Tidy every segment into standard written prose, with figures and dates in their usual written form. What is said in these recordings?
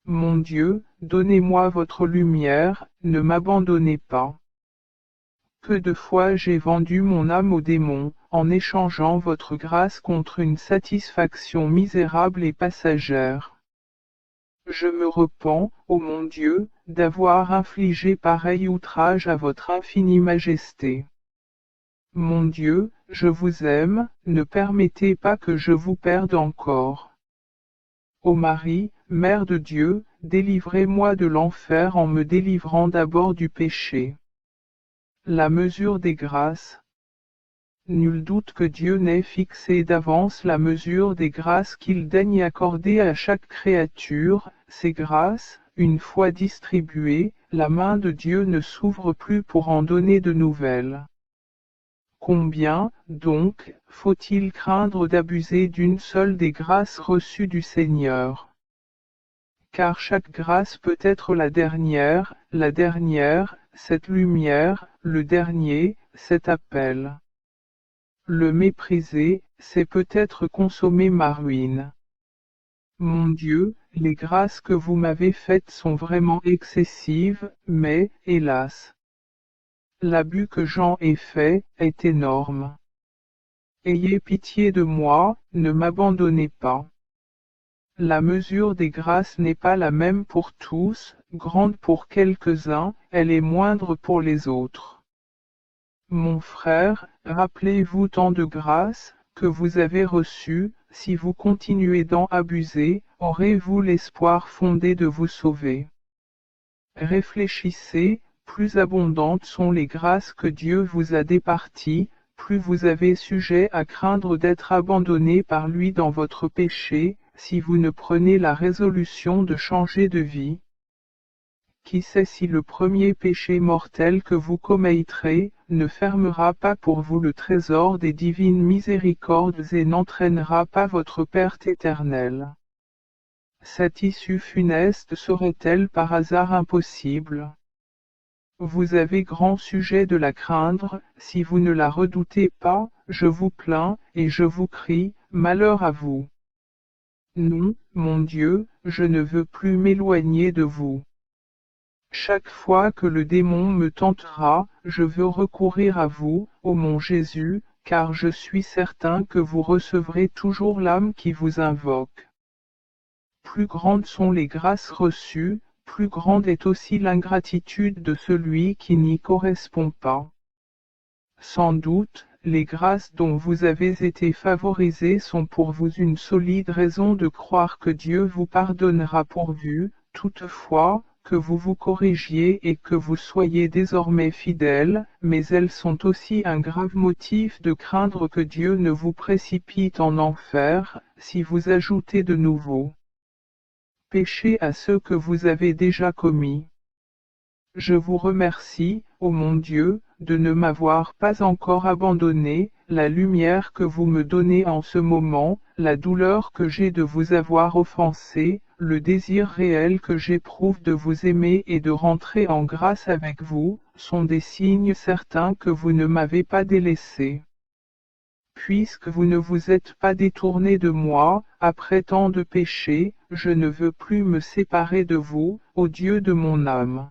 Mon Dieu, donnez-moi votre lumière, ne m'abandonnez pas. Peu de fois j'ai vendu mon âme au démon, en échangeant votre grâce contre une satisfaction misérable et passagère. Je me repens, ô mon Dieu, d'avoir infligé pareil outrage à votre infinie majesté. Mon Dieu, je vous aime, ne permettez pas que je vous perde encore. Ô Marie, Mère de Dieu, délivrez-moi de l'enfer en me délivrant d'abord du péché. La mesure des grâces. Nul doute que Dieu n'ait fixé d'avance la mesure des grâces qu'il daigne accorder à chaque créature. Ces grâces, une fois distribuées, la main de Dieu ne s'ouvre plus pour en donner de nouvelles. Combien, donc, faut-il craindre d'abuser d'une seule des grâces reçues du Seigneur? Car chaque grâce peut être la dernière, cette lumière, le dernier, cet appel. Le mépriser, c'est peut-être consommer ma ruine. Mon Dieu, les grâces que vous m'avez faites sont vraiment excessives, mais, hélas, l'abus que j'en ai fait est énorme. Ayez pitié de moi, ne m'abandonnez pas. La mesure des grâces n'est pas la même pour tous, grande pour quelques-uns, elle est moindre pour les autres. Mon frère, rappelez-vous tant de grâces que vous avez reçues, si vous continuez d'en abuser, aurez-vous l'espoir fondé de vous sauver. Réfléchissez, plus abondantes sont les grâces que Dieu vous a départies, plus vous avez sujet à craindre d'être abandonné par lui dans votre péché, si vous ne prenez la résolution de changer de vie. Qui sait si le premier péché mortel que vous commettrez ne fermera pas pour vous le trésor des divines miséricordes et n'entraînera pas votre perte éternelle. Cette issue funeste serait-elle par hasard impossible? Vous avez grand sujet de la craindre, si vous ne la redoutez pas, je vous plains, et je vous crie, malheur à vous. Non, mon Dieu, je ne veux plus m'éloigner de vous. Chaque fois que le démon me tentera, je veux recourir à vous, ô mon Jésus, car je suis certain que vous recevrez toujours l'âme qui vous invoque. Plus grandes sont les grâces reçues, plus grande est aussi l'ingratitude de celui qui n'y correspond pas. Sans doute, les grâces dont vous avez été favorisés sont pour vous une solide raison de croire que Dieu vous pardonnera pourvu, toutefois, que vous vous corrigiez et que vous soyez désormais fidèles, mais elles sont aussi un grave motif de craindre que Dieu ne vous précipite en enfer, si vous ajoutez de nouveaux péchés à ceux que vous avez déjà commis. Je vous remercie, ô mon Dieu, de ne m'avoir pas encore abandonné, la lumière que vous me donnez en ce moment, la douleur que j'ai de vous avoir offensé, le désir réel que j'éprouve de vous aimer et de rentrer en grâce avec vous, sont des signes certains que vous ne m'avez pas délaissé. Puisque vous ne vous êtes pas détourné de moi, après tant de péchés, je ne veux plus me séparer de vous, ô Dieu de mon âme.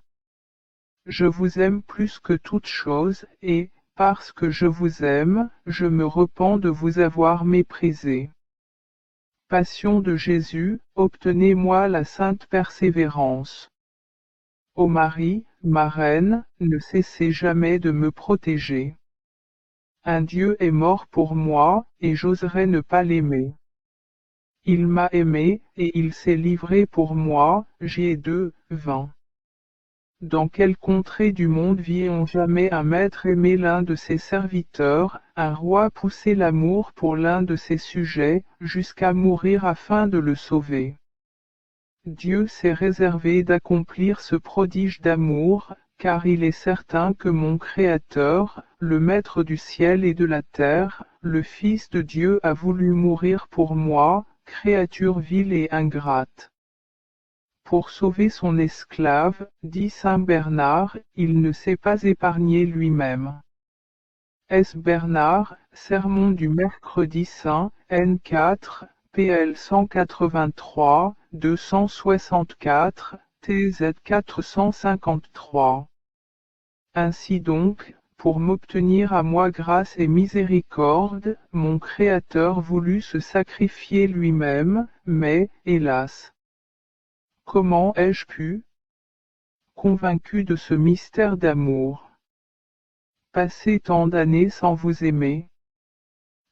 Je vous aime plus que toute chose, et, parce que je vous aime, je me repens de vous avoir méprisé. Passion de Jésus, obtenez-moi la sainte persévérance. Ô Marie, ma reine, ne cessez jamais de me protéger. Un Dieu est mort pour moi, et j'oserais ne pas l'aimer. Il m'a aimé, et il s'est livré pour moi, J. 2:20. Dans quelle contrée du monde vit-on jamais un maître aimer l'un de ses serviteurs, un roi pousser l'amour pour l'un de ses sujets, jusqu'à mourir afin de le sauver? Dieu s'est réservé d'accomplir ce prodige d'amour, car il est certain que mon Créateur, le Maître du ciel et de la terre, le Fils de Dieu a voulu mourir pour moi, créature vile et ingrate. Pour sauver son esclave, dit saint Bernard, il ne s'est pas épargné lui-même. S. Bernard, Sermon du mercredi saint, N4, PL 183, 264, TZ 453. Ainsi donc, pour m'obtenir à moi grâce et miséricorde, mon Créateur voulut se sacrifier lui-même, mais, hélas, comment ai-je pu, convaincu de ce mystère d'amour, passer tant d'années sans vous aimer?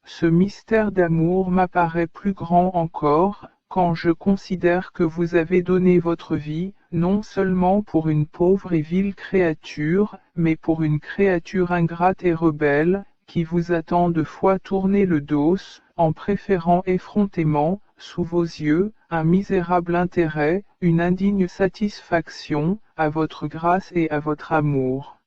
Ce mystère d'amour m'apparaît plus grand encore, quand je considère que vous avez donné votre vie, non seulement pour une pauvre et vile créature, mais pour une créature ingrate et rebelle, qui vous a tant de fois tourné le dos, en préférant effrontément, sous vos yeux, un misérable intérêt, une indigne satisfaction, à votre grâce et à votre amour.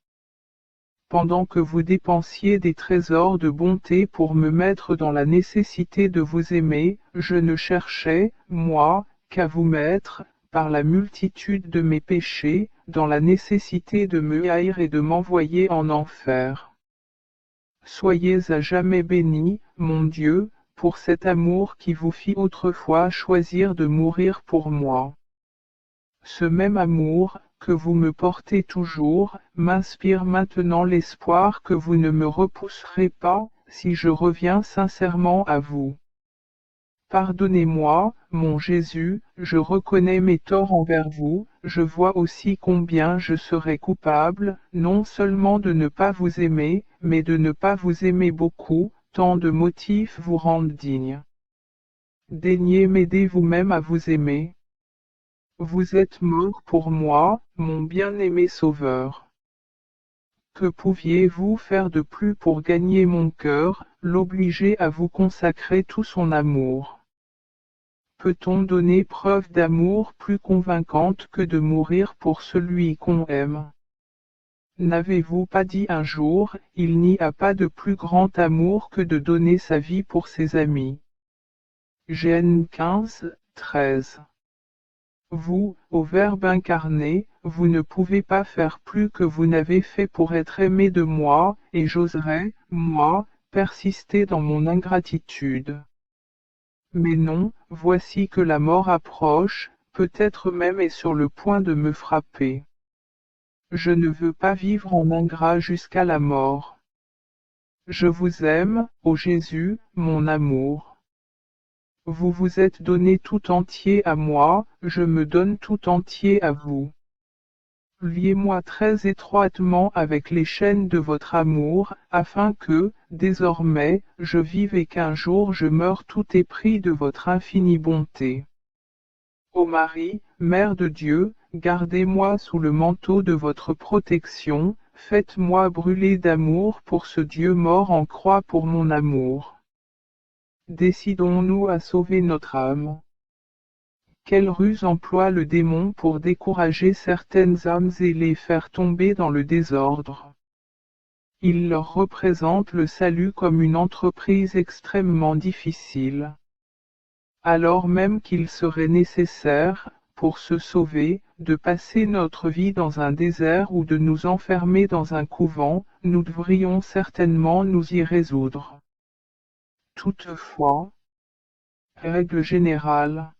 Pendant que vous dépensiez des trésors de bonté pour me mettre dans la nécessité de vous aimer, je ne cherchais, moi, qu'à vous mettre, par la multitude de mes péchés, dans la nécessité de me haïr et de m'envoyer en enfer. Soyez à jamais béni, mon Dieu, pour cet amour qui vous fit autrefois choisir de mourir pour moi. Ce même amour, que vous me portez toujours, m'inspire maintenant l'espoir que vous ne me repousserez pas, si je reviens sincèrement à vous. Pardonnez-moi, mon Jésus, je reconnais mes torts envers vous, je vois aussi combien je serais coupable, non seulement de ne pas vous aimer, mais de ne pas vous aimer beaucoup, tant de motifs vous rendent digne. Daignez m'aider vous-même à vous aimer. Vous êtes mort pour moi, mon bien-aimé Sauveur. Que pouviez-vous faire de plus pour gagner mon cœur, l'obliger à vous consacrer tout son amour? Peut-on donner preuve d'amour plus convaincante que de mourir pour celui qu'on aime? N'avez-vous pas dit un jour, il n'y a pas de plus grand amour que de donner sa vie pour ses amis? Gênes 15, 13. Vous, au Verbe incarné, vous ne pouvez pas faire plus que vous n'avez fait pour être aimé de moi, et j'oserais, moi, persister dans mon ingratitude. Mais non, voici que la mort approche, peut-être même est sur le point de me frapper. Je ne veux pas vivre en ingrat jusqu'à la mort. Je vous aime, ô Jésus, mon amour. Vous vous êtes donné tout entier à moi, je me donne tout entier à vous. Liez-moi très étroitement avec les chaînes de votre amour, afin que, désormais, je vive et qu'un jour je meure tout épris de votre infinie bonté. Ô Marie, Mère de Dieu, gardez-moi sous le manteau de votre protection, faites-moi brûler d'amour pour ce Dieu mort en croix pour mon amour. Décidons-nous à sauver notre âme. Quelle ruse emploie le démon pour décourager certaines âmes et les faire tomber dans le désordre? Il leur représente le salut comme une entreprise extrêmement difficile. Alors même qu'il serait nécessaire, pour se sauver, de passer notre vie dans un désert ou de nous enfermer dans un couvent, nous devrions certainement nous y résoudre. Toutefois, règle générale,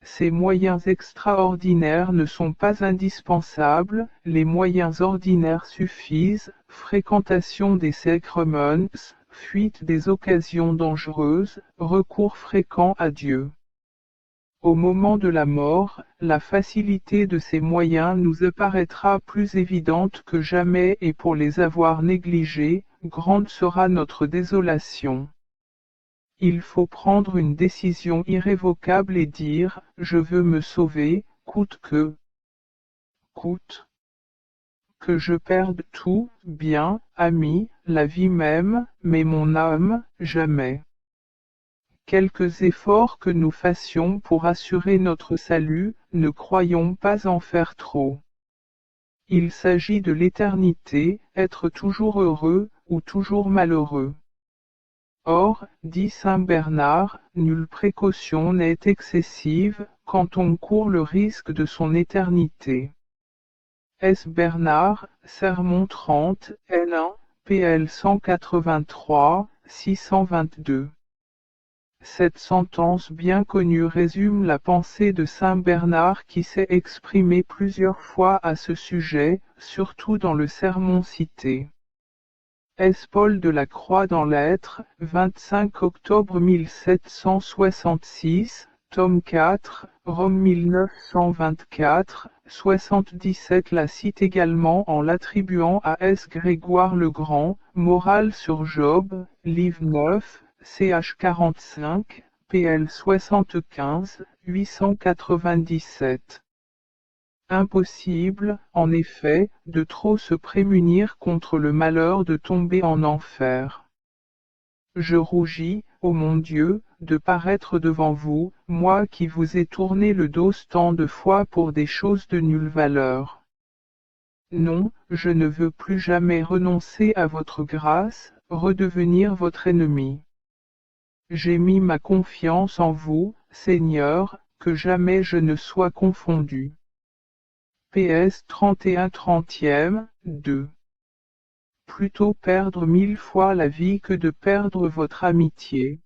ces moyens extraordinaires ne sont pas indispensables, les moyens ordinaires suffisent, fréquentation des sacrements, fuite des occasions dangereuses, recours fréquent à Dieu. Au moment de la mort, la facilité de ces moyens nous apparaîtra plus évidente que jamais et pour les avoir négligés, grande sera notre désolation. Il faut prendre une décision irrévocable et dire, je veux me sauver, coûte que coûte. Que je perde tout, bien, amis, la vie même, mais mon âme, jamais. Quelques efforts que nous fassions pour assurer notre salut, ne croyons pas en faire trop. Il s'agit de l'éternité, être toujours heureux, ou toujours malheureux. Or, dit saint Bernard, nulle précaution n'est excessive, quand on court le risque de son éternité. S. Bernard, Sermon 30, L1, PL 183, 622. Cette sentence bien connue résume la pensée de saint Bernard qui s'est exprimé plusieurs fois à ce sujet, surtout dans le sermon cité. S. Paul de la Croix dans Lettres, 25 octobre 1766, tome 4, Rome 1924, 77 la cite également en l'attribuant à S. Grégoire le Grand, Morale sur Job, livre 9, ch 45, pl 75, 897. Impossible, en effet, de trop se prémunir contre le malheur de tomber en enfer. Je rougis, ô mon Dieu, de paraître devant vous, moi qui vous ai tourné le dos tant de fois pour des choses de nulle valeur. Non, je ne veux plus jamais renoncer à votre grâce, redevenir votre ennemi. J'ai mis ma confiance en vous, Seigneur, que jamais je ne sois confondu. PS 31 2. Plutôt perdre 1000 fois la vie que de perdre votre amitié.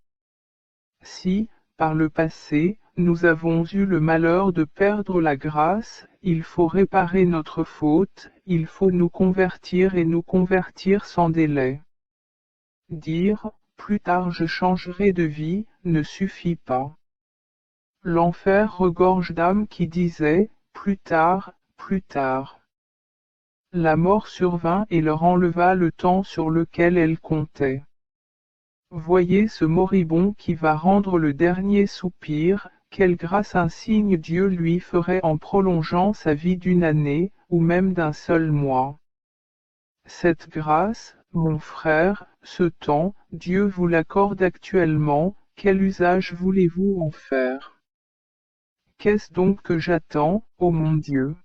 Si, par le passé, nous avons eu le malheur de perdre la grâce, il faut réparer notre faute, il faut nous convertir et nous convertir sans délai. Dire, plus tard je changerai de vie, ne suffit pas. L'enfer regorge d'âmes qui disaient, plus tard, plus tard. La mort survint et leur enleva le temps sur lequel elles comptaient. Voyez ce moribond qui va rendre le dernier soupir, quelle grâce insigne Dieu lui ferait en prolongeant sa vie d'une année, ou même d'un seul mois. Cette grâce, mon frère, ce temps, Dieu vous l'accorde actuellement, quel usage voulez-vous en faire? Qu'est-ce donc que j'attends, ô mon Dieu?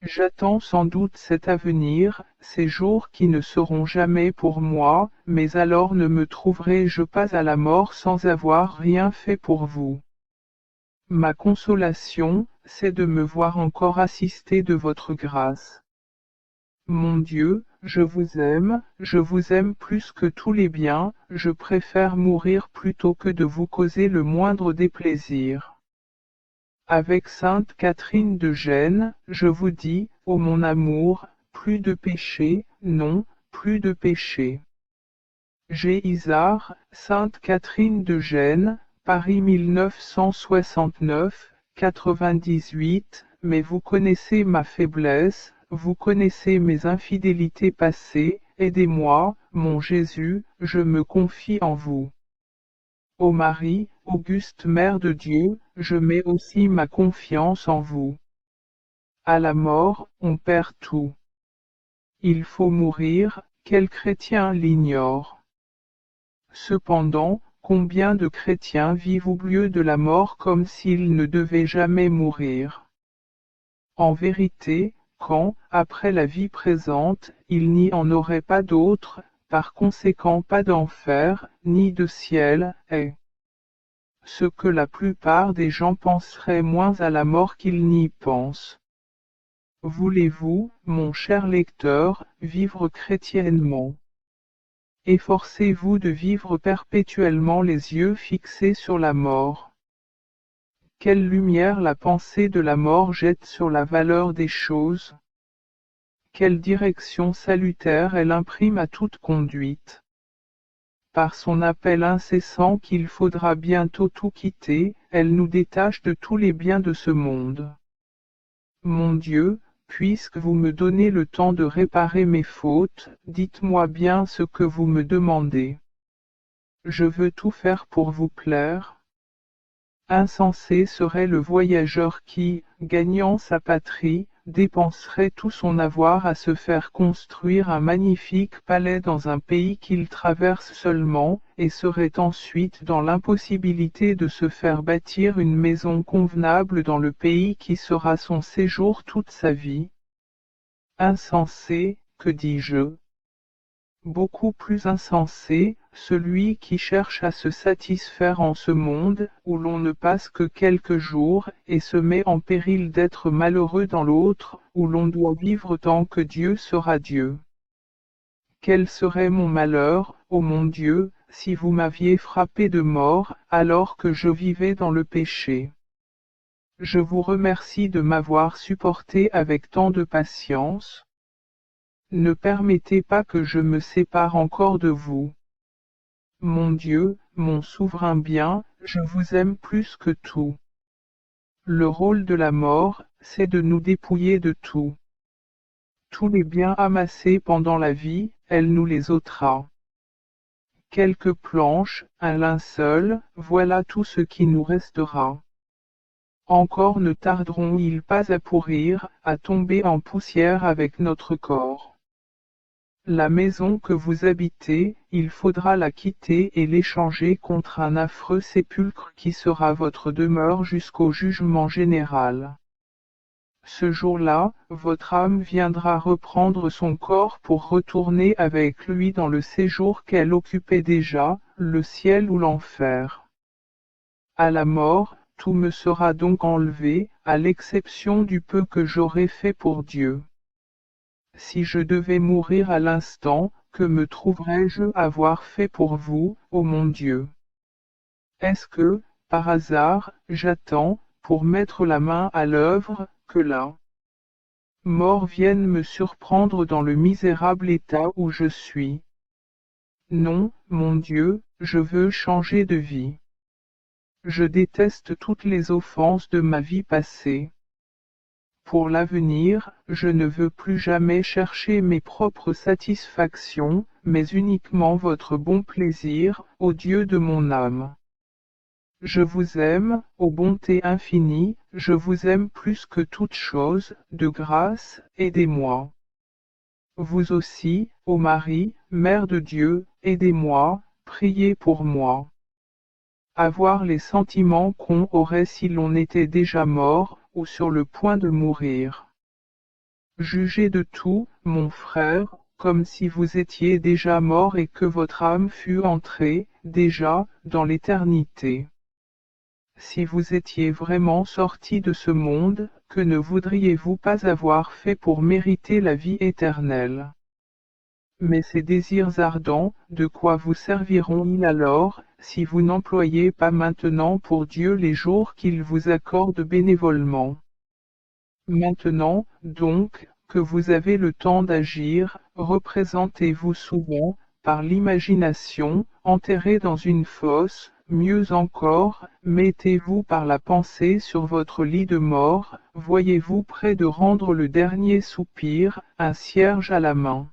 J'attends sans doute cet avenir, ces jours qui ne seront jamais pour moi, mais alors ne me trouverai-je pas à la mort sans avoir rien fait pour vous. Ma consolation, c'est de me voir encore assisté de votre grâce. Mon Dieu, je vous aime plus que tous les biens, je préfère mourir plutôt que de vous causer le moindre déplaisir. Avec sainte Catherine de Gênes, je vous dis, ô mon amour, plus de péché, non, plus de péché. G. Isard, sainte Catherine de Gênes, Paris 1969, 98, mais vous connaissez ma faiblesse, vous connaissez mes infidélités passées, aidez-moi, mon Jésus, je me confie en vous. Ô Marie, auguste Mère de Dieu, je mets aussi ma confiance en vous. À la mort, on perd tout. Il faut mourir, quel chrétien l'ignore. Cependant, combien de chrétiens vivent au lieu de la mort comme s'ils ne devaient jamais mourir. En vérité, quand, après la vie présente, il n'y en aurait pas d'autre, par conséquent pas d'enfer, ni de ciel, est ce que la plupart des gens penseraient moins à la mort qu'ils n'y pensent. Voulez-vous, mon cher lecteur, vivre chrétiennement? Efforcez-vous de vivre perpétuellement les yeux fixés sur la mort. Quelle lumière la pensée de la mort jette sur la valeur des choses? Quelle direction salutaire elle imprime à toute conduite? Par son appel incessant qu'il faudra bientôt tout quitter, elle nous détache de tous les biens de ce monde. Mon Dieu, puisque vous me donnez le temps de réparer mes fautes, dites-moi bien ce que vous me demandez. Je veux tout faire pour vous plaire. Insensé serait le voyageur qui, gagnant sa patrie, dépenserait tout son avoir à se faire construire un magnifique palais dans un pays qu'il traverse seulement, et serait ensuite dans l'impossibilité de se faire bâtir une maison convenable dans le pays qui sera son séjour toute sa vie. Insensé, que dis-je? Beaucoup plus insensé, celui qui cherche à se satisfaire en ce monde, où l'on ne passe que quelques jours, et se met en péril d'être malheureux dans l'autre, où l'on doit vivre tant que Dieu sera Dieu. Quel serait mon malheur, ô mon Dieu, si vous m'aviez frappé de mort alors que je vivais dans le péché. Je vous remercie de m'avoir supporté avec tant de patience. Ne permettez pas que je me sépare encore de vous. Mon Dieu, mon souverain bien, je vous aime plus que tout. Le rôle de la mort, c'est de nous dépouiller de tout. Tous les biens amassés pendant la vie, elle nous les ôtera. Quelques planches, un linceul, voilà tout ce qui nous restera. Encore ne tarderont-ils pas à pourrir, à tomber en poussière avec notre corps. La maison que vous habitez, il faudra la quitter et l'échanger contre un affreux sépulcre qui sera votre demeure jusqu'au jugement général. Ce jour-là, votre âme viendra reprendre son corps pour retourner avec lui dans le séjour qu'elle occupait déjà, le ciel ou l'enfer. À la mort, tout me sera donc enlevé, à l'exception du peu que j'aurai fait pour Dieu. Si je devais mourir à l'instant, que me trouverais-je avoir fait pour vous, ô mon Dieu? Est-ce que, par hasard, j'attends, pour mettre la main à l'œuvre, que la mort vienne me surprendre dans le misérable état où je suis? Non, mon Dieu, je veux changer de vie. Je déteste toutes les offenses de ma vie passée. Pour l'avenir, je ne veux plus jamais chercher mes propres satisfactions, mais uniquement votre bon plaisir, ô Dieu de mon âme. Je vous aime, ô bonté infinie, je vous aime plus que toute chose, de grâce, aidez-moi. Vous aussi, ô Marie, Mère de Dieu, aidez-moi, priez pour moi. Avoir les sentiments qu'on aurait si l'on était déjà mort, ou sur le point de mourir. Jugez de tout, mon frère, comme si vous étiez déjà mort et que votre âme fût entrée, déjà, dans l'éternité. Si vous étiez vraiment sorti de ce monde, que ne voudriez-vous pas avoir fait pour mériter la vie éternelle? Mais ces désirs ardents, de quoi vous serviront-ils alors, si vous n'employez pas maintenant pour Dieu les jours qu'il vous accorde bénévolement? Maintenant, donc, que vous avez le temps d'agir, représentez-vous souvent, par l'imagination, enterré dans une fosse, mieux encore, mettez-vous par la pensée sur votre lit de mort, voyez-vous près de rendre le dernier soupir, un cierge à la main.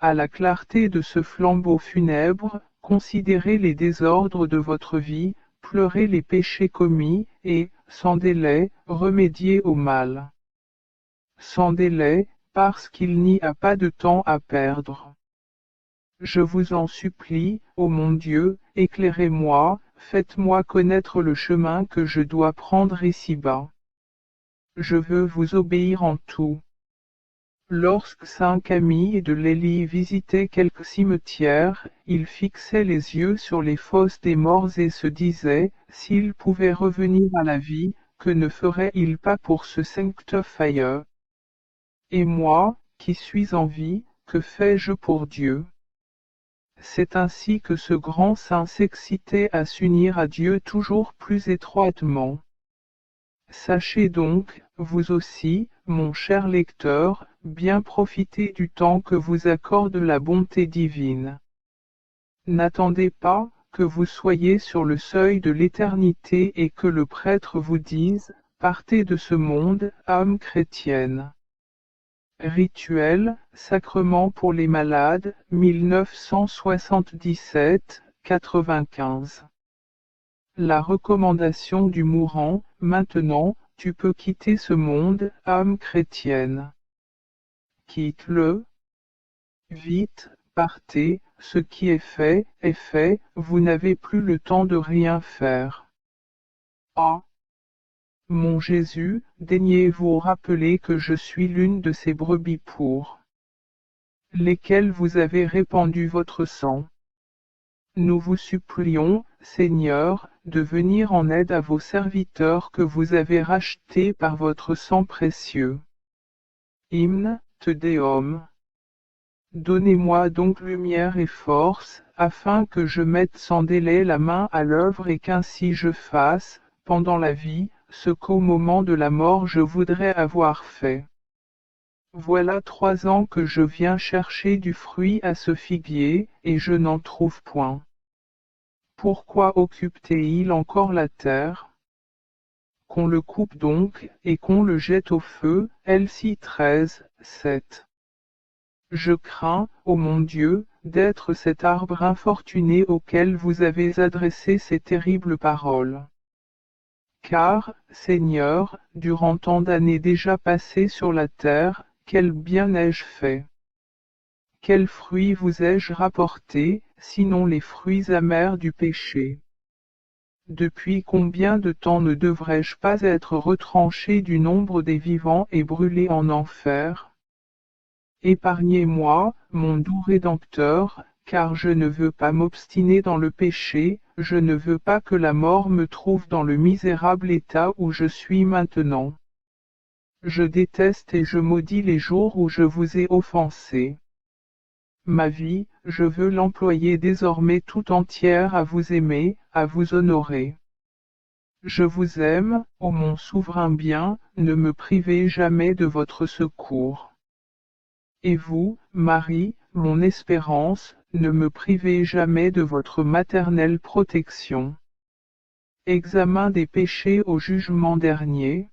À la clarté de ce flambeau funèbre, considérez les désordres de votre vie, pleurez les péchés commis, et, sans délai, remédiez au mal. Sans délai, parce qu'il n'y a pas de temps à perdre. Je vous en supplie, ô mon Dieu, éclairez-moi, faites-moi connaître le chemin que je dois prendre ici-bas. Je veux vous obéir en tout. Lorsque saint Camille de Lellis visitait quelque cimetière, il fixait les yeux sur les fosses des morts et se disait, s'il pouvait revenir à la vie, que ne ferait-il pas pour ce sanctifier? Et moi, qui suis en vie, que fais-je pour Dieu? C'est ainsi que ce grand saint s'excitait à s'unir à Dieu toujours plus étroitement. Sachez donc, vous aussi, mon cher lecteur, bien profiter du temps que vous accorde la bonté divine. N'attendez pas que vous soyez sur le seuil de l'éternité et que le prêtre vous dise, partez de ce monde, âme chrétienne. Rituel, sacrement pour les malades, 1977-95. La recommandation du mourant, maintenant, tu peux quitter ce monde, âme chrétienne. Quitte-le. Vite, partez, ce qui est fait, vous n'avez plus le temps de rien faire. Ah! Mon Jésus, daignez-vous rappeler que je suis l'une de ces brebis pour lesquelles vous avez répandu votre sang. Nous vous supplions, Seigneur, de venir en aide à vos serviteurs que vous avez rachetés par votre sang précieux. Hymne, Te Deum. Donnez-moi donc lumière et force, afin que je mette sans délai la main à l'œuvre et qu'ainsi je fasse, pendant la vie, ce qu'au moment de la mort je voudrais avoir fait. Voilà 3 ans que je viens chercher du fruit à ce figuier, et je n'en trouve point. Pourquoi occupe-t-il encore la terre? Qu'on le coupe donc, et qu'on le jette au feu. Elsie 13, 7. Je crains, ô mon Dieu, d'être cet arbre infortuné auquel vous avez adressé ces terribles paroles. Car, Seigneur, durant tant d'années déjà passées sur la terre, quel bien ai-je fait? Quels fruits vous ai-je rapportés, sinon les fruits amers du péché? Depuis combien de temps ne devrais-je pas être retranché du nombre des vivants et brûlé en enfer? Épargnez-moi, mon doux Rédempteur, car je ne veux pas m'obstiner dans le péché, je ne veux pas que la mort me trouve dans le misérable état où je suis maintenant. Je déteste et je maudis les jours où je vous ai offensé. Ma vie, je veux l'employer désormais tout entière à vous aimer, à vous honorer. Je vous aime, ô mon souverain bien, ne me privez jamais de votre secours. Et vous, Marie, mon espérance, ne me privez jamais de votre maternelle protection. Examen des péchés au jugement dernier.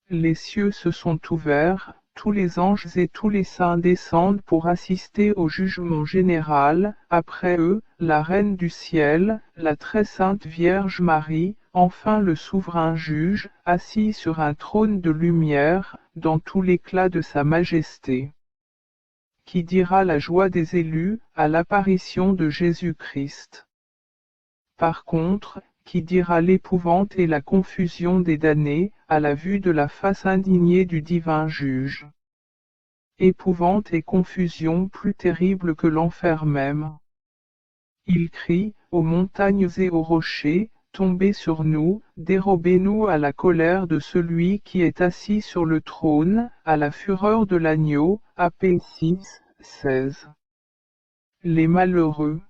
Les cieux se sont ouverts, tous les anges et tous les saints descendent pour assister au jugement général, après eux, la Reine du ciel, la très sainte Vierge Marie, enfin le souverain juge, assis sur un trône de lumière, dans tout l'éclat de sa majesté. Qui dira la joie des élus, à l'apparition de Jésus-Christ? Par contre, qui dira l'épouvante et la confusion des damnés, à la vue de la face indignée du divin juge? Épouvante et confusion plus terribles que l'enfer même. Il crie, aux montagnes et aux rochers, tombez sur nous, dérobez-nous à la colère de celui qui est assis sur le trône, à la fureur de l'agneau. AP 6, 16. Les malheureux.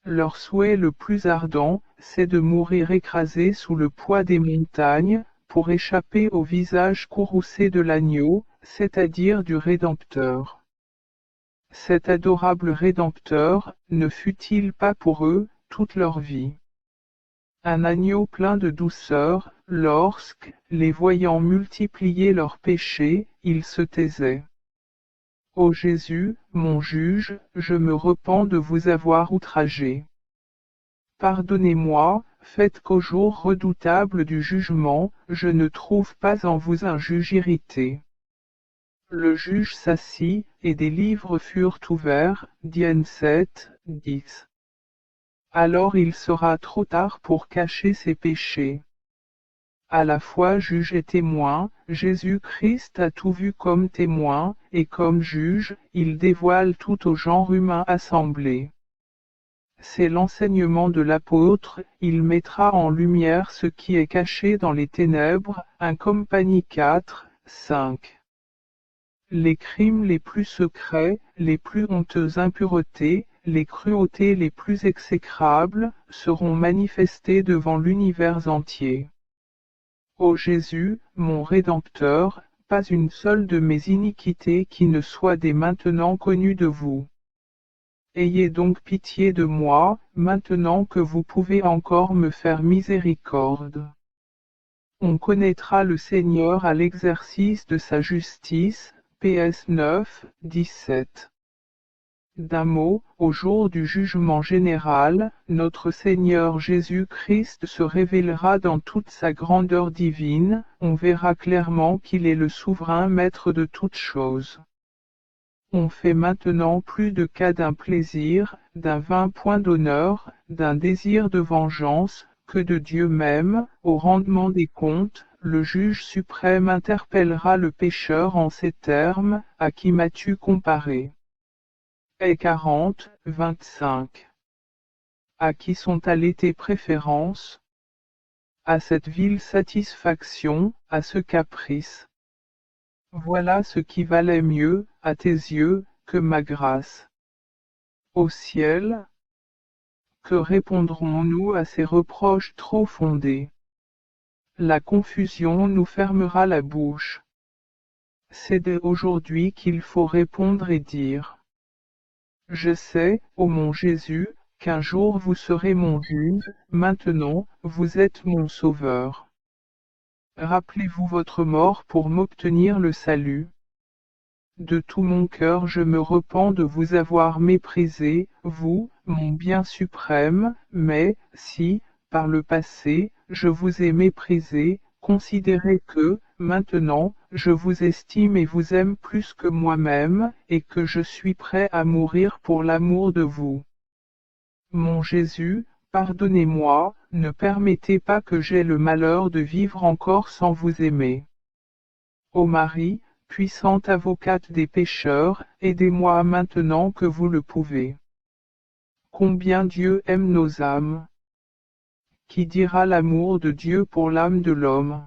Leur souhait le plus ardent, c'est de mourir écrasés sous le poids des montagnes, pour échapper au visage courroucé de l'agneau, c'est-à-dire du Rédempteur. Cet adorable Rédempteur, ne fut-il pas pour eux, toute leur vie un agneau plein de douceur, lorsque, les voyant multiplier leurs péchés, ils se taisaient. Ô Jésus, mon juge, je me repens de vous avoir outragé. Pardonnez-moi, faites qu'au jour redoutable du jugement, je ne trouve pas en vous un juge irrité. Le juge s'assit, et des livres furent ouverts. Dienne 7, 10. Alors il sera trop tard pour cacher ses péchés. À la fois juge et témoin, Jésus-Christ a tout vu comme témoin, et comme juge, il dévoile tout au genre humain assemblé. C'est l'enseignement de l'apôtre, il mettra en lumière ce qui est caché dans les ténèbres. 1 Compagnie 4, 5. Les crimes les plus secrets, les plus honteuses impuretés, les cruautés les plus exécrables, seront manifestés devant l'univers entier. Ô Jésus, mon Rédempteur, pas une seule de mes iniquités qui ne soit dès maintenant connue de vous. Ayez donc pitié de moi, maintenant que vous pouvez encore me faire miséricorde. On connaîtra le Seigneur à l'exercice de sa justice. PS 9, 17. D'un mot, au jour du jugement général, notre Seigneur Jésus-Christ se révélera dans toute sa grandeur divine, on verra clairement qu'il est le souverain maître de toutes choses. On fait maintenant plus de cas d'un plaisir, d'un vain point d'honneur, d'un désir de vengeance, que de Dieu même. Au rendement des comptes, le juge suprême interpellera le pécheur en ces termes: à qui m'as-tu comparé? Et 40, 25. À qui sont allées tes préférences? À cette vile satisfaction, à ce caprice. Voilà ce qui valait mieux, à tes yeux, que ma grâce. Au ciel, que répondrons-nous à ces reproches trop fondés? La confusion nous fermera la bouche. C'est dès aujourd'hui qu'il faut répondre et dire. Je sais, ô mon Jésus, qu'un jour vous serez mon juge, maintenant, vous êtes mon sauveur. Rappelez-vous votre mort pour m'obtenir le salut. De tout mon cœur je me repens de vous avoir méprisé, vous, mon bien suprême, mais, si, par le passé, je vous ai méprisé, considérez que, maintenant, je vous estime et vous aime plus que moi-même, et que je suis prêt à mourir pour l'amour de vous. Mon Jésus, pardonnez-moi, ne permettez pas que j'aie le malheur de vivre encore sans vous aimer. Ô Marie, puissante avocate des pécheurs, aidez-moi maintenant que vous le pouvez. Combien Dieu aime nos âmes. Qui dira l'amour de Dieu pour l'âme de l'homme?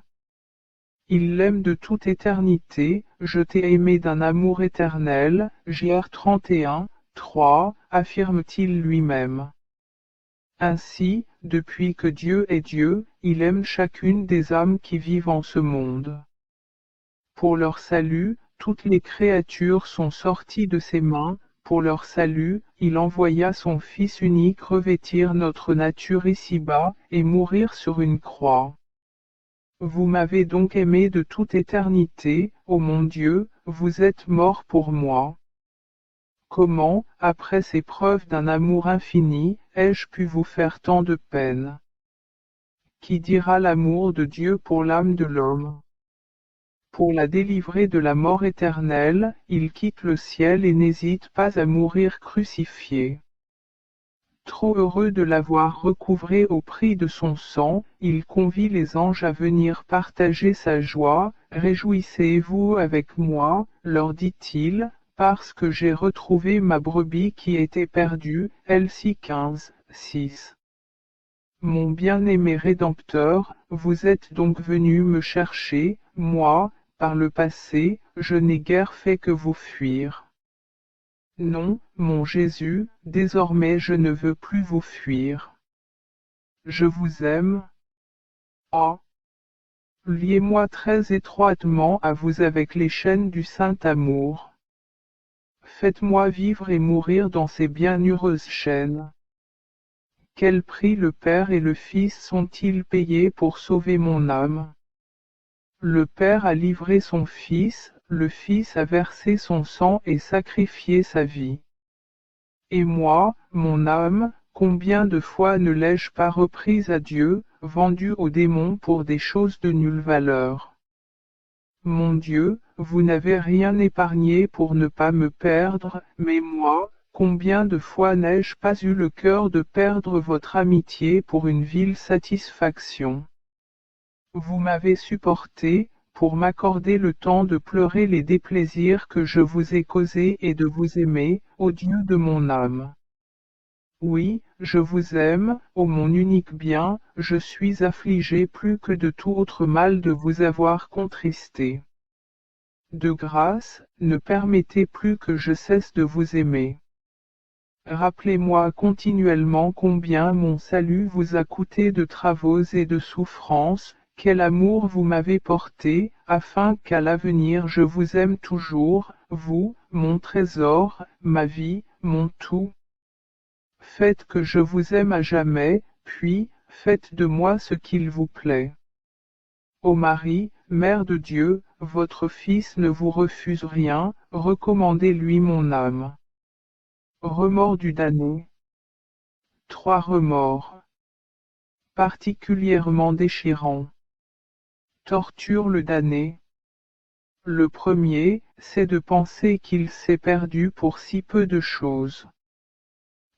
Il l'aime de toute éternité, je t'ai aimé d'un amour éternel, Jr 31, 3, affirme-t-il lui-même. Ainsi, depuis que Dieu est Dieu, il aime chacune des âmes qui vivent en ce monde. Pour leur salut, toutes les créatures sont sorties de ses mains, pour leur salut, il envoya son Fils unique revêtir notre nature ici-bas, et mourir sur une croix. Vous m'avez donc aimé de toute éternité, ô mon Dieu, vous êtes mort pour moi. Comment, après ces preuves d'un amour infini, ai-je pu vous faire tant de peine? Qui dira l'amour de Dieu pour l'âme de l'homme? Pour la délivrer de la mort éternelle, il quitte le ciel et n'hésite pas à mourir crucifié. Trop heureux de l'avoir recouvré au prix de son sang, il convie les anges à venir partager sa joie. Réjouissez-vous avec moi, leur dit-il, parce que j'ai retrouvé ma brebis qui était perdue. Elsie 15, 6. Mon bien-aimé Rédempteur, vous êtes donc venu me chercher, moi, par le passé, je n'ai guère fait que vous fuir. Non, mon Jésus, désormais je ne veux plus vous fuir. Je vous aime. Ah! Liez-moi très étroitement à vous avec les chaînes du saint amour. Faites-moi vivre et mourir dans ces bienheureuses chaînes. Quel prix le Père et le Fils sont-ils payés pour sauver mon âme? Le Père a livré son Fils, le Fils a versé son sang et sacrifié sa vie. Et moi, mon âme, combien de fois ne l'ai-je pas reprise à Dieu, vendue aux démons pour des choses de nulle valeur? Mon Dieu, vous n'avez rien épargné pour ne pas me perdre, mais moi, combien de fois n'ai-je pas eu le cœur de perdre votre amitié pour une vile satisfaction? Vous m'avez supporté, pour m'accorder le temps de pleurer les déplaisirs que je vous ai causés et de vous aimer, ô Dieu de mon âme. Oui, je vous aime, ô mon unique bien, je suis affligé plus que de tout autre mal de vous avoir contristé. De grâce, ne permettez plus que je cesse de vous aimer. Rappelez-moi continuellement combien mon salut vous a coûté de travaux et de souffrances, quel amour vous m'avez porté, afin qu'à l'avenir je vous aime toujours, vous, mon trésor, ma vie, mon tout. Faites que je vous aime à jamais, puis, faites de moi ce qu'il vous plaît. Ô Marie, Mère de Dieu, votre Fils ne vous refuse rien, recommandez-lui mon âme. Remords du damné. 3 remords. Particulièrement déchirants. Torture le damné. Le premier, c'est de penser qu'il s'est perdu pour si peu de choses.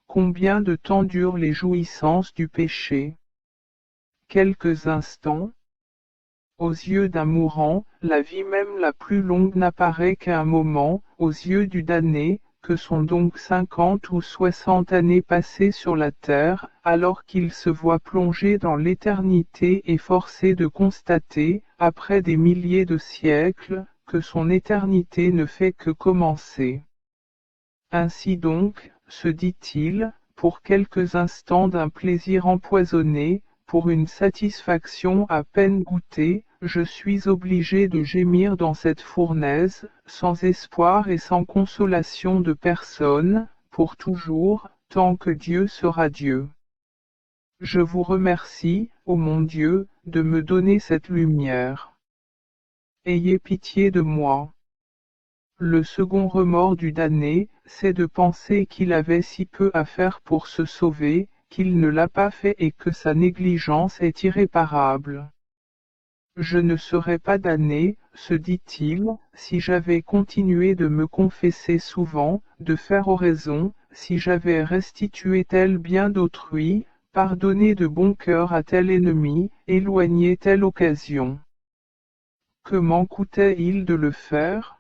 Combien de temps durent les jouissances du péché? Quelques instants. Aux yeux d'un mourant, la vie même la plus longue n'apparaît qu'à un moment, aux yeux du damné, que sont donc 50 ou 60 années passées sur la terre, alors qu'il se voit plongé dans l'éternité et forcé de constater, après des milliers de siècles, que son éternité ne fait que commencer. Ainsi donc, se dit-il, pour quelques instants d'un plaisir empoisonné, pour une satisfaction à peine goûtée, je suis obligé de gémir dans cette fournaise, sans espoir et sans consolation de personne, pour toujours, tant que Dieu sera Dieu. Je vous remercie, ô mon Dieu, de me donner cette lumière. Ayez pitié de moi. Le second remords du damné, c'est de penser qu'il avait si peu à faire pour se sauver, qu'il ne l'a pas fait et que sa négligence est irréparable. Je ne serais pas damné, se dit-il, si j'avais continué de me confesser souvent, de faire oraison, si j'avais restitué tel bien d'autrui, pardonné de bon cœur à tel ennemi, éloigné telle occasion. Que m'en coûtait-il de le faire?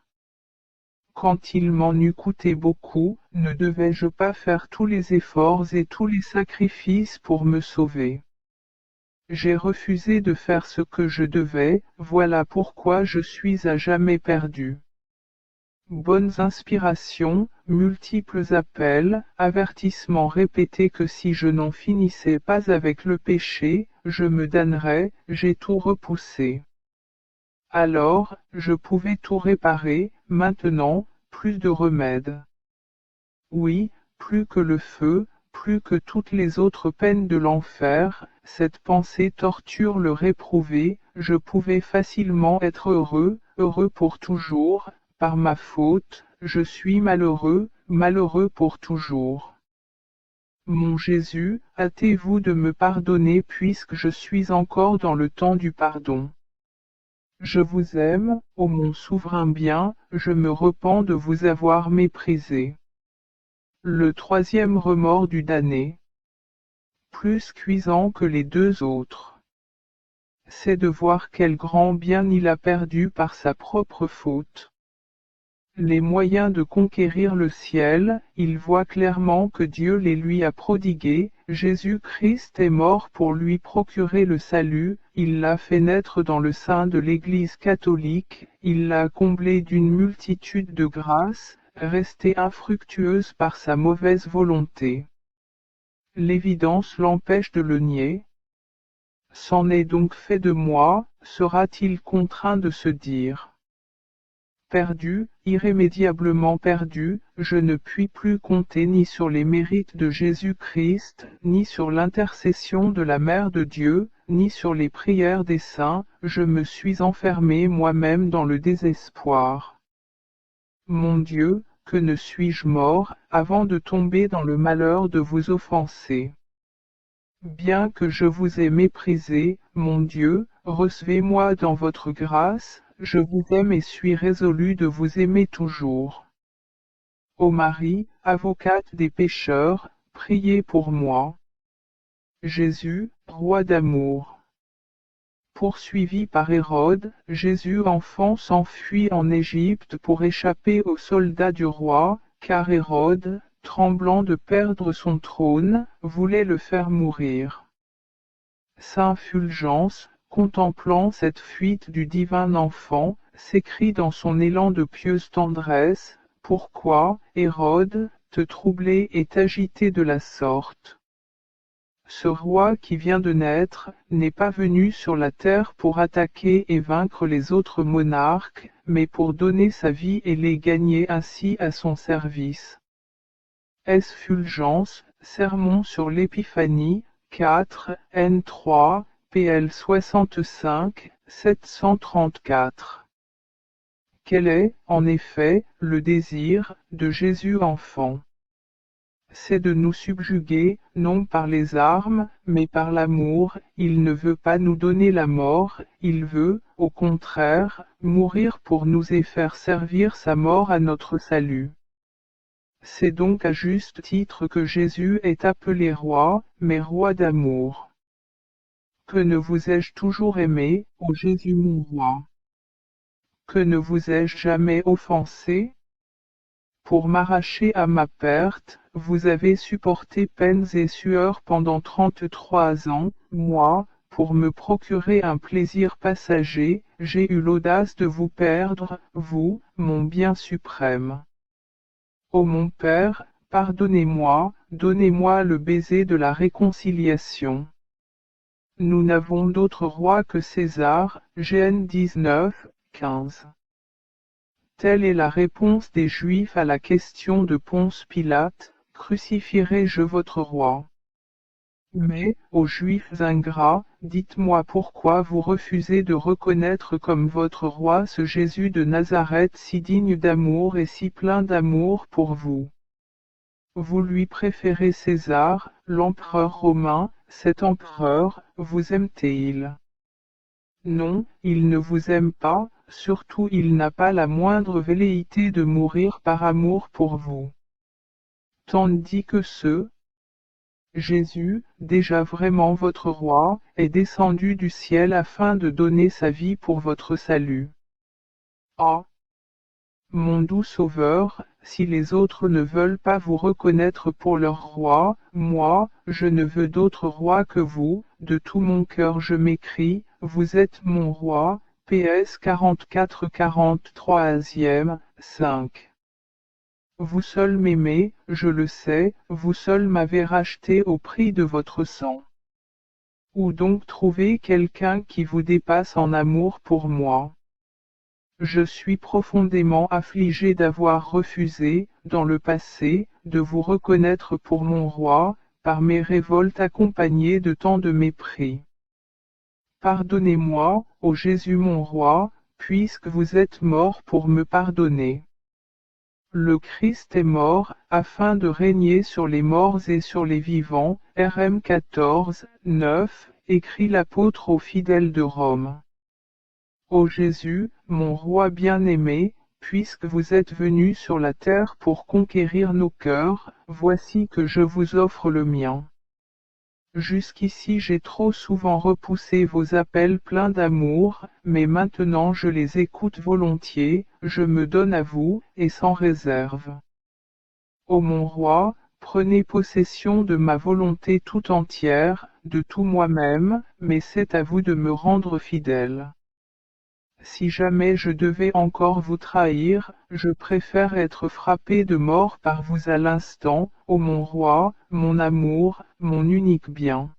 Quand il m'en eût coûté beaucoup, ne devais-je pas faire tous les efforts et tous les sacrifices pour me sauver? J'ai refusé de faire ce que je devais, voilà pourquoi je suis à jamais perdu. Bonnes inspirations, multiples appels, avertissements répétés que si je n'en finissais pas avec le péché, je me damnerais, j'ai tout repoussé. Alors, je pouvais tout réparer, maintenant, plus de remède. Oui, plus que le feu, plus que toutes les autres peines de l'enfer, cette pensée torture le réprouvé, je pouvais facilement être heureux, heureux pour toujours, par ma faute, je suis malheureux, malheureux pour toujours. Mon Jésus, hâtez-vous de me pardonner puisque je suis encore dans le temps du pardon. Je vous aime, ô mon souverain bien, je me repens de vous avoir méprisé. Le troisième remords du damné. Plus cuisant que les deux autres. C'est de voir quel grand bien il a perdu par sa propre faute. Les moyens de conquérir le ciel, il voit clairement que Dieu les lui a prodigués, Jésus-Christ est mort pour lui procurer le salut, il l'a fait naître dans le sein de l'Église catholique, il l'a comblé d'une multitude de grâces, restée infructueuse par sa mauvaise volonté. L'évidence l'empêche de le nier. C'en est donc fait de moi, sera-t-il contraint de se dire. Perdu, irrémédiablement perdu, je ne puis plus compter ni sur les mérites de Jésus-Christ, ni sur l'intercession de la Mère de Dieu, ni sur les prières des saints, je me suis enfermé moi-même dans le désespoir. Mon Dieu, que ne suis-je mort, avant de tomber dans le malheur de vous offenser. Bien que je vous ai méprisé, mon Dieu, recevez-moi dans votre grâce, je vous aime et suis résolu de vous aimer toujours. Ô Marie, avocate des pécheurs, priez pour moi. Jésus, roi d'amour. Poursuivi par Hérode, Jésus enfant s'enfuit en Égypte pour échapper aux soldats du roi, car Hérode, tremblant de perdre son trône, voulait le faire mourir. Saint Fulgence, contemplant cette fuite du divin enfant, s'écrie dans son élan de pieuse tendresse, « Pourquoi, Hérode, te troubler et t'agiter de la sorte? Ce roi qui vient de naître, n'est pas venu sur la terre pour attaquer et vaincre les autres monarques, mais pour donner sa vie et les gagner ainsi à son service. » S. Fulgence, Sermon sur l'Épiphanie, 4, N3, PL 65, 734. Quel est, en effet, le désir de Jésus enfant? C'est de nous subjuguer, non par les armes, mais par l'amour, il ne veut pas nous donner la mort, il veut, au contraire, mourir pour nous et faire servir sa mort à notre salut. C'est donc à juste titre que Jésus est appelé roi, mais roi d'amour. Que ne vous ai-je toujours aimé, ô Jésus mon roi? Que ne vous ai-je jamais offensé? Pour m'arracher à ma perte, vous avez supporté peines et sueurs pendant 33 ans, moi, pour me procurer un plaisir passager, j'ai eu l'audace de vous perdre, vous, mon bien suprême. Ô mon Père, pardonnez-moi, donnez-moi le baiser de la réconciliation. Nous n'avons d'autre roi que César, Gn 19, 15. Telle est la réponse des Juifs à la question de Ponce Pilate, crucifierai-je votre roi? Mais, ô Juifs ingrats, dites-moi pourquoi vous refusez de reconnaître comme votre roi ce Jésus de Nazareth si digne d'amour et si plein d'amour pour vous. Vous lui préférez César, l'empereur romain, cet empereur, vous aime-t-il? Non, il ne vous aime pas, surtout il n'a pas la moindre velléité de mourir par amour pour vous. Tandis que Jésus, déjà vraiment votre roi, est descendu du ciel afin de donner sa vie pour votre salut. Ah! Mon doux Sauveur, si les autres ne veulent pas vous reconnaître pour leur roi, moi, je ne veux d'autre roi que vous, de tout mon cœur je m'écrie, vous êtes mon roi, PS 44-43e, 5. Vous seul m'aimez, je le sais, vous seul m'avez racheté au prix de votre sang. Où donc trouver quelqu'un qui vous dépasse en amour pour moi? Je suis profondément affligé d'avoir refusé, dans le passé, de vous reconnaître pour mon roi, par mes révoltes accompagnées de tant de mépris. Pardonnez-moi, ô Jésus mon roi, puisque vous êtes mort pour me pardonner. Le Christ est mort, afin de régner sur les morts et sur les vivants, Rm 14, 9, écrit l'apôtre aux fidèles de Rome. Ô Jésus, mon roi bien-aimé, puisque vous êtes venu sur la terre pour conquérir nos cœurs, voici que je vous offre le mien. Jusqu'ici j'ai trop souvent repoussé vos appels pleins d'amour, mais maintenant je les écoute volontiers, je me donne à vous, et sans réserve. Ô mon roi, prenez possession de ma volonté tout entière, de tout moi-même, mais c'est à vous de me rendre fidèle. Si jamais je devais encore vous trahir, je préfère être frappé de mort par vous à l'instant, ô mon roi, mon amour, mon unique bien.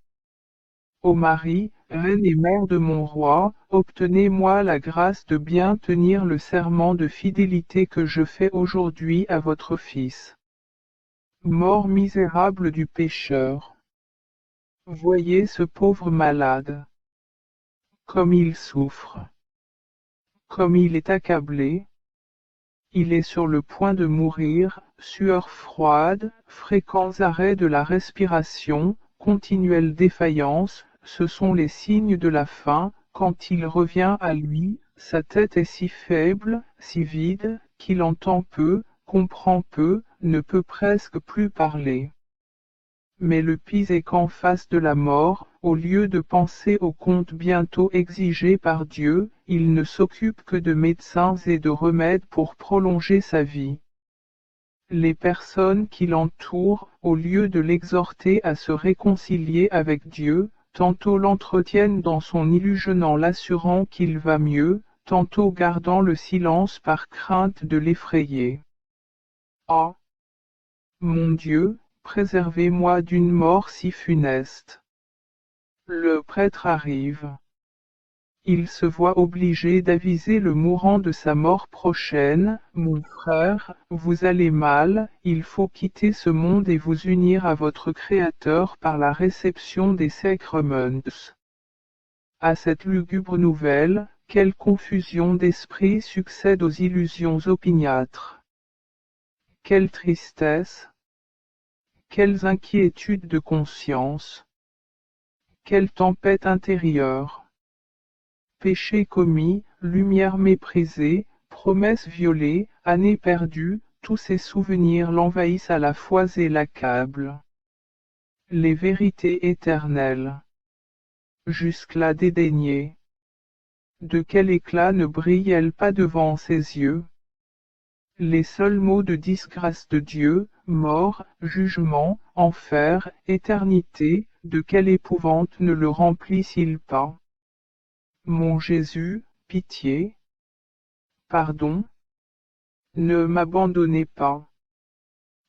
Ô Marie, reine et mère de mon roi, obtenez-moi la grâce de bien tenir le serment de fidélité que je fais aujourd'hui à votre Fils. Mort misérable du pécheur. Voyez ce pauvre malade. Comme il souffre. Comme il est accablé. Il est sur le point de mourir, sueur froide, fréquents arrêts de la respiration, continuelle défaillance, ce sont les signes de la fin, quand il revient à lui, sa tête est si faible, si vide, qu'il entend peu, comprend peu, ne peut presque plus parler. Mais le pis est qu'en face de la mort, au lieu de penser au compte bientôt exigé par Dieu, il ne s'occupe que de médecins et de remèdes pour prolonger sa vie. Les personnes qui l'entourent, au lieu de l'exhorter à se réconcilier avec Dieu, tantôt l'entretiennent dans son illusion en l'assurant qu'il va mieux, tantôt gardant le silence par crainte de l'effrayer. Ah! Mon Dieu, préservez-moi d'une mort si funeste. Le prêtre arrive. Il se voit obligé d'aviser le mourant de sa mort prochaine. Mon frère, vous allez mal, il faut quitter ce monde et vous unir à votre Créateur par la réception des sacrements. À cette lugubre nouvelle, quelle confusion d'esprit succède aux illusions opiniâtres. Quelle tristesse! Quelles inquiétudes de conscience! Quelle tempête intérieure! Péché commis, lumière méprisée, promesses violées, années perdues, tous ces souvenirs l'envahissent à la fois et l'accablent. Les vérités éternelles. Jusque-là dédaignées. De quel éclat ne brillent-elles pas devant ses yeux? Les seuls mots de disgrâce de Dieu, mort, jugement, enfer, éternité, de quelle épouvante ne le remplissent-ils pas? Mon Jésus, pitié. Pardon. Ne m'abandonnez pas.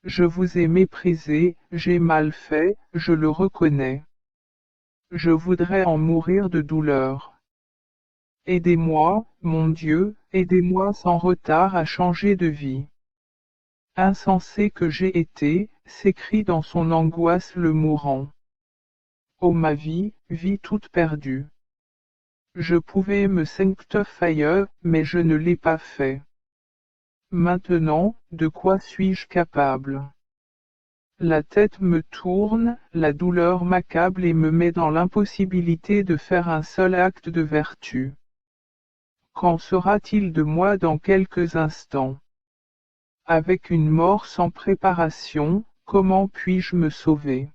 je vous ai méprisé, j'ai mal fait, je le reconnais. Je voudrais en mourir de douleur. Aidez-moi, mon Dieu, aidez-moi sans retard à changer de vie. Insensé que j'ai été, s'écrie dans son angoisse le mourant. Ô ma vie, vie toute perdue. Je pouvais me sanctifier, mais je ne l'ai pas fait. Maintenant, de quoi suis-je capable? La tête me tourne, la douleur m'accable et me met dans l'impossibilité de faire un seul acte de vertu. Qu'en sera-t-il de moi dans quelques instants? Avec une mort sans préparation, comment puis-je me sauver?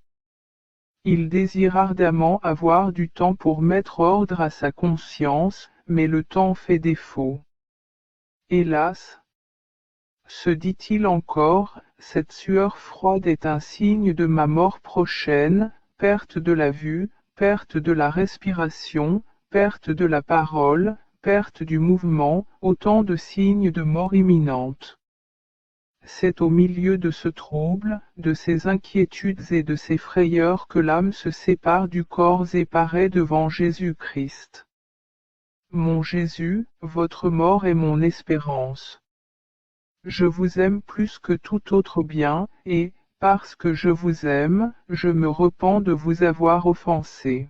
Il désire ardemment avoir du temps pour mettre ordre à sa conscience, mais le temps fait défaut. Hélas! Se dit-il encore, cette sueur froide est un signe de ma mort prochaine, perte de la vue, perte de la respiration, perte de la parole, perte du mouvement, autant de signes de mort imminente. C'est au milieu de ce trouble, de ces inquiétudes et de ces frayeurs que l'âme se sépare du corps et paraît devant Jésus-Christ. Mon Jésus, votre mort est mon espérance. Je vous aime plus que tout autre bien, et, parce que je vous aime, je me repens de vous avoir offensé.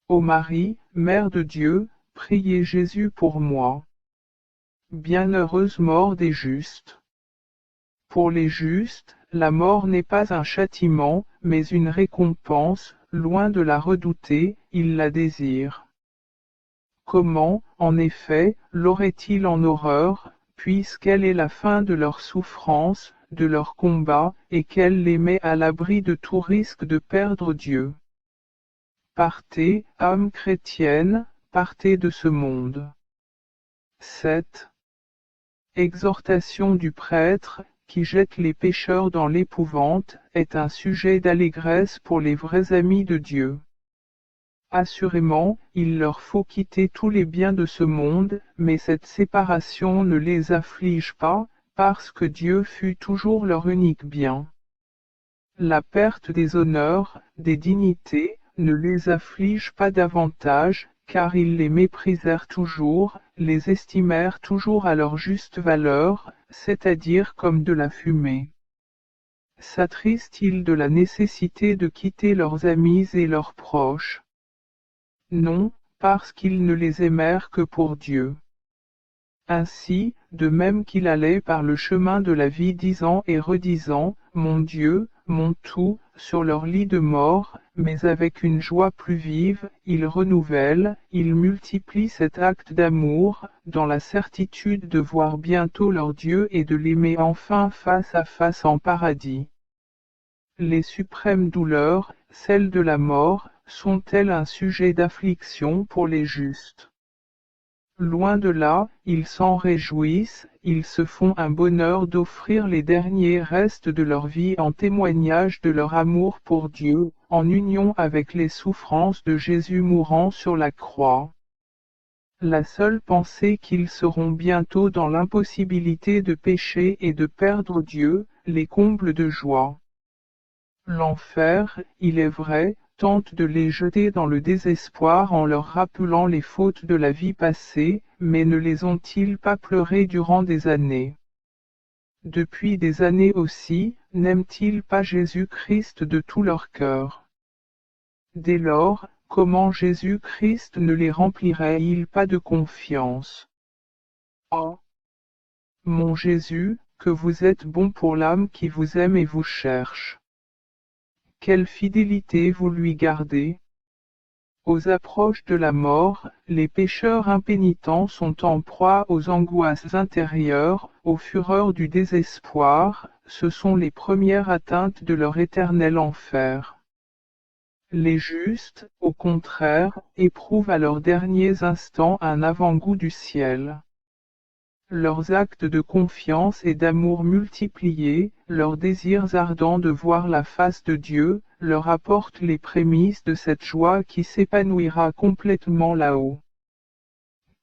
Ô Marie, Mère de Dieu, priez Jésus pour moi. Bienheureuse mort des justes. Pour les justes, la mort n'est pas un châtiment, mais une récompense, loin de la redouter, ils la désirent. Comment, en effet, l'aurait-il en horreur, puisqu'elle est la fin de leur souffrance, de leur combat, et qu'elle les met à l'abri de tout risque de perdre Dieu. Partez, âme chrétienne, partez de ce monde. 7. Exhortation du prêtre, qui jette les pécheurs dans l'épouvante, est un sujet d'allégresse pour les vrais amis de Dieu. Assurément, il leur faut quitter tous les biens de ce monde, mais cette séparation ne les afflige pas, parce que Dieu fut toujours leur unique bien. La perte des honneurs, des dignités, ne les afflige pas davantage, car ils les méprisèrent toujours, les estimèrent toujours à leur juste valeur, c'est-à-dire comme de la fumée. S'attristent-ils de la nécessité de quitter leurs amis et leurs proches? Non, parce qu'ils ne les aimèrent que pour Dieu. Ainsi, de même qu'il allait par le chemin de la vie disant et redisant, mon Dieu, mon tout, sur leur lit de mort, mais avec une joie plus vive, ils renouvellent, ils multiplient cet acte d'amour, dans la certitude de voir bientôt leur Dieu et de l'aimer enfin face à face en paradis. Les suprêmes douleurs, celles de la mort, sont-elles un sujet d'affliction pour les justes? Loin de là, ils s'en réjouissent, ils se font un bonheur d'offrir les derniers restes de leur vie en témoignage de leur amour pour Dieu, en union avec les souffrances de Jésus mourant sur la croix. La seule pensée qu'ils seront bientôt dans l'impossibilité de pécher et de perdre Dieu, les comble de joie. L'enfer, il est vrai, tente de les jeter dans le désespoir en leur rappelant les fautes de la vie passée, mais ne les ont-ils pas pleurés durant des années? Depuis des années aussi, n'aiment-ils pas Jésus-Christ de tout leur cœur? Dès lors, comment Jésus-Christ ne les remplirait-il pas de confiance? Oh! Mon Jésus, que vous êtes bon pour l'âme qui vous aime et vous cherche. Quelle fidélité vous lui gardez? Aux approches de la mort, les pécheurs impénitents sont en proie aux angoisses intérieures, aux fureurs du désespoir, ce sont les premières atteintes de leur éternel enfer. Les justes, au contraire, éprouvent à leurs derniers instants un avant-goût du ciel. Leurs actes de confiance et d'amour multipliés, leurs désirs ardents de voir la face de Dieu, leur apportent les prémices de cette joie qui s'épanouira complètement là-haut.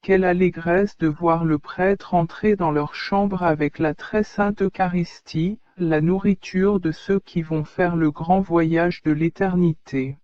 Quelle allégresse de voir le prêtre entrer dans leur chambre avec la très sainte Eucharistie, la nourriture de ceux qui vont faire le grand voyage de l'éternité.